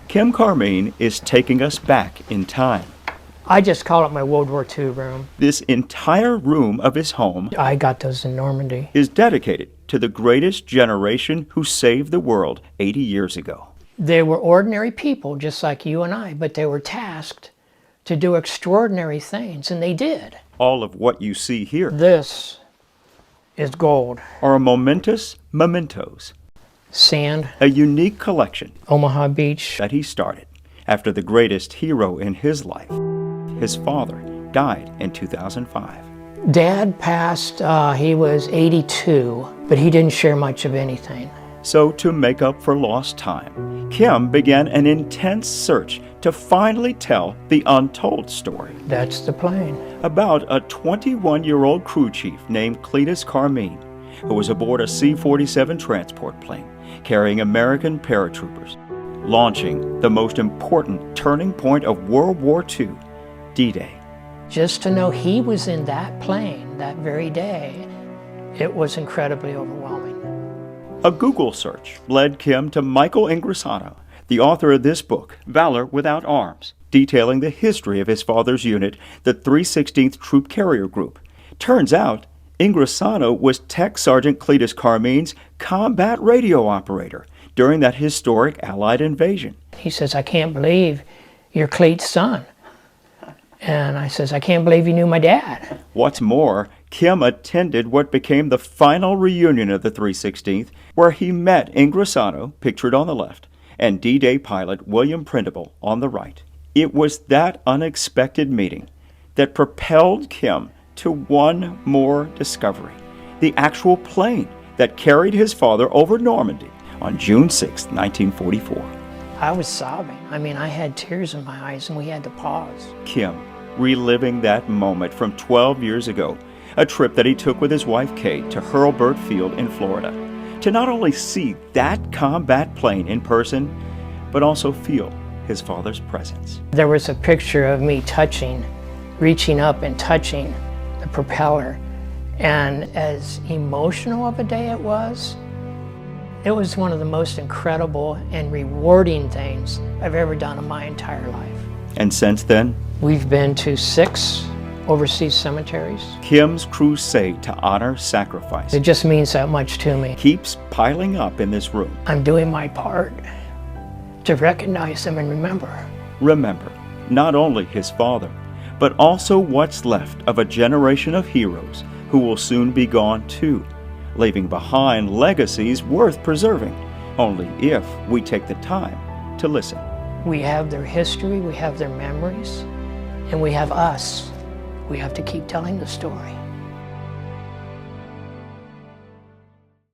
Kim Carmean is taking us back in time. I just call it my World War II room. This entire room of his home I got those in Normandy. is dedicated to the greatest generation who saved the world 80 years ago. They were ordinary people just like you and I, but they were tasked to do extraordinary things, and they did. All of what you see here This is gold. are momentous mementos, Sand, a unique collection Omaha Beach. that he started after the greatest hero in his life, his father, died in 2005. Dad passed, he was 82, but he didn't share much of anything. So to make up for lost time, Kim began an intense search to finally tell the untold story That's the plane. about a 21-year-old crew chief named Cletus Carmean, who was aboard a C-47 transport plane carrying American paratroopers, launching the most important turning point of World War II, D-Day. Just to know he was in that plane that very day, it was incredibly overwhelming. A Google search led Kim to Michael Ingrasano, the author of this book, Valor Without Arms, detailing the history of his father's unit, the 316th Troop Carrier Group. Turns out, Ingrasano was Tech Sergeant Cletus Carmean's combat radio operator during that historic Allied invasion. He says, I can't believe you're Cleet's son. And I says, I can't believe you knew my dad. What's more, Kim attended what became the final reunion of the 316th, where he met Ingrasano, pictured on the left, and D-Day pilot William Printable on the right. It was that unexpected meeting that propelled Kim to one more discovery, the actual plane that carried his father over Normandy on June 6, 1944. I was sobbing. I mean, I had tears in my eyes and we had to pause. Kim, reliving that moment from 12 years ago, a trip that he took with his wife Kate to Hurlburt Field in Florida, to not only see that combat plane in person, but also feel his father's presence. There was a picture of me reaching up and touching the propeller. And as emotional of a day it was one of the most incredible and rewarding things I've ever done in my entire life. And since then, We've been to 6 overseas cemeteries. Kim's crusade to honor sacrifice It just means that much to me. keeps piling up in this room. I'm doing my part to recognize them and remember. Remember, not only his father, but also what's left of a generation of heroes who will soon be gone too, leaving behind legacies worth preserving, only if we take the time to listen. We have their history, we have their memories, and we have us. We have to keep telling the story.